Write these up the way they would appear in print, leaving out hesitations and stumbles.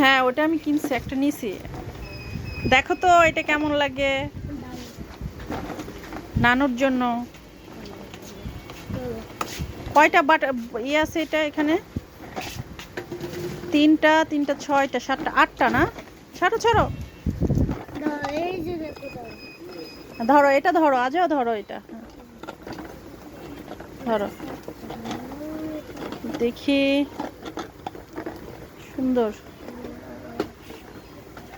হ্যাঁ ওটা আমি কিনছি, একটা নিয়েছি। দেখো তো এটা কেমন লাগে নানুর জন্য। কয়টা বাট ইয়ে আছে এটা এখানে? তিনটা, তিনটা, ছয়টা, সাতটা, আটটা না? ছাড়ো ছাড়ো, ধরো এটা, ধরো আজও, ধরো এটা, ধরো দেখি, সুন্দর।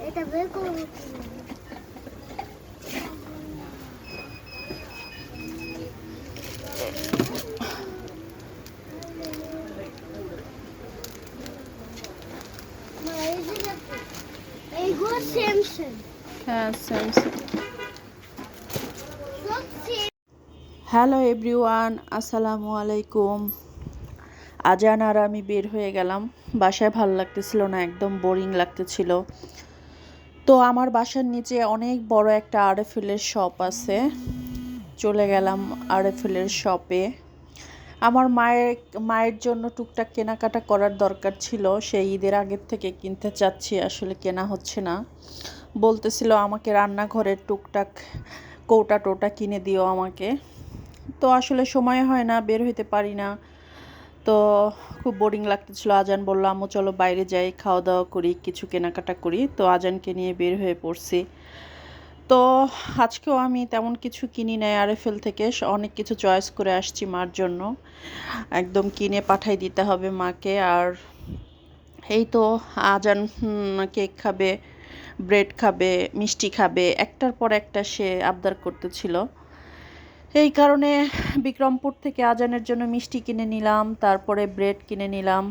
এটা বের করব এইগুলো সেম সেম। হ্যাঁ সেম সেম। হ্যালো এভরিওয়ান, আসসালামু আলাইকুম। আজান আর আমি বের হয়ে গেলাম। বাসায় ভালো লাগতেছিল না, একদম বোরিং লাগতেছিল। তো আমার বাসার নিচে অনেক বড় একটা আরএফএলের শপ আছে, চলে গেলাম আরএফএলের শপে। আমার মায়ের জন্য টুকটাক কেনাকাটা করার দরকার ছিল, সেই ঈদের আগের থেকে কিনতে চাচ্ছি, আসলে কেনা হচ্ছে না। বলতেছিল আমাকে রান্নাঘরের টুকটাক কৌটা টোটা কিনে দিও আমাকে। তো আসলে সময় হয় না, বের হইতে পারি না। তো খুব বোরিং লাগতেছিল। আজান বলল আম্মু চলো বাইরে যাই, খাওয়া দাওয়া করি, কিছু কেনাকাটা করি। তো আজানকে নিয়ে বের হয়ে পড়ছি। তো আজকেও আমি তেমন কিছু কিনি নাই আরএফএল থেকে, অনেক কিছু চয়েস করে আসছি মার জন্য। একদম কিনে পাঠাই দিতে হবে মাকে। আর এই তো আজান কেক খাবে, ব্রেড খাবে, মিষ্টি খাবে, একটার পর একটা সে আবদার করতেছিল। এই কারণে বিক্রমপুর থেকে আজানের জন্য মিষ্টি কিনে নিলাম, তারপরে ব্রেড কিনে নিলাম।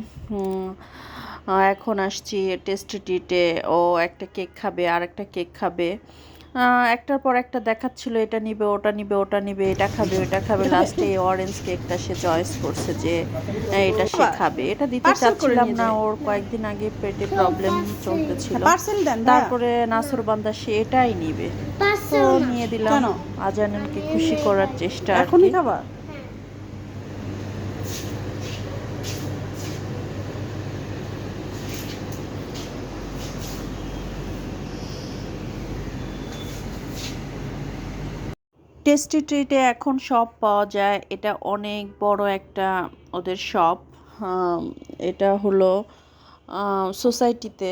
এখন আসছি টেস্টি ট্রিটে, ও একটা কেক খাবে আর একটা কেক খাবে। একটার পর একটা দেখাচ্ছিল, এটা নিবে, ওটা নিবে, ওটা নিবে, এটা খাবে, ওটা খাবে। লাস্টে এই অরেঞ্জ কেকটা সে চয়েস করছে যে এটা সে খাবে। এটা দিতে চাচ্ছিলাম না, ওর কয়েকদিন আগে পেটে প্রবলেম চলতেছিল। তারপরে নাসুরবান্দা সে এটাই নিবে, তো নিয়ে দিলাম। আজানকে খুশি করার চেষ্টা আর কি। খাবা? টেস্টি ট্রিটে এখন সব পাওয়া যায়, এটা অনেক বড় একটা ওদের শপ। এটা হলো সোসাইটিতে।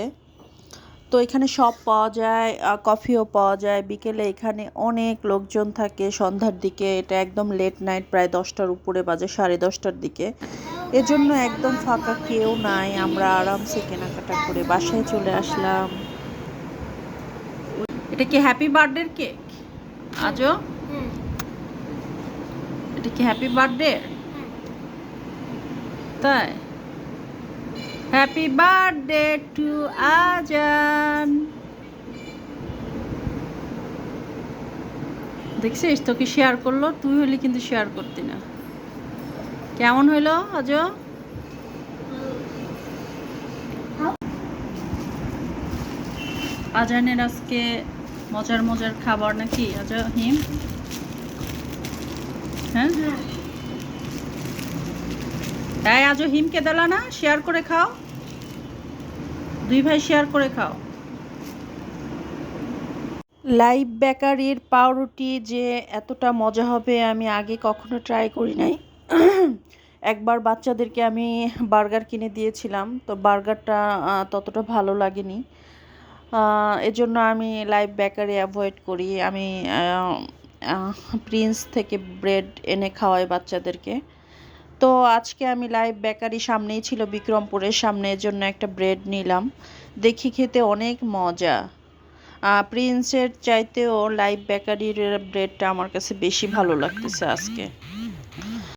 তো এখানে সব পাওয়া যায়, কফিও পাওয়া যায়। বিকেলে এখানে অনেক লোকজন থাকে সন্ধ্যার দিকে, এটা একদম লেট নাইট, প্রায় 10টার উপরে বাজে, 10:30টার দিকে। এজন্য একদম ফাঁকা, কেউ নাই। আমরা আরামসে কেনাকাটা করে বাসায় চলে আসলাম। এটা কি হ্যাপি বার্থডে কেক আজও? এটা কি হ্যাপি বার্থডে? তাই? হ্যাপি বার্থডে টু আজান। দেখছিস, তোকে শেয়ার করলো, তুই হইলে কিন্তু শেয়ার করতি না। কেমন হইলো আজও? আজানের আজকে মজার মজার খাবার নাকি আজ হিম? হ্যাঁ, তাই আজও হিমকে দিলা না? শেয়ার করে খাও, দুই ভাই শেয়ার করে খাও। লাইভ বেকারির পাউরুটি যে এতটা মজা হবে আমি আগে কখনো ট্রাই করি নাই। একবার বাচ্চাদেরকে আমি বার্গার কিনে দিয়েছিলাম, তো বার্গারটা ততটা ভালো লাগেনি। এজন্য আমি লাইভ বেকারি অ্যাভয়েড করি। আমি প্রিন্স থেকে ব্রেড এনে খাওয়াই বাচ্চাদেরকে। তো আজকে আমি লাইভ বেকারি সামনেই ছিল, বিক্রমপুরের সামনে, এর জন্য একটা ব্রেড নিলাম। দেখি খেতে অনেক মজা। প্রিন্সের চাইতেও লাইভ বেকারির ব্রেডটা আমার কাছে বেশি ভালো লাগতেছে আজকে।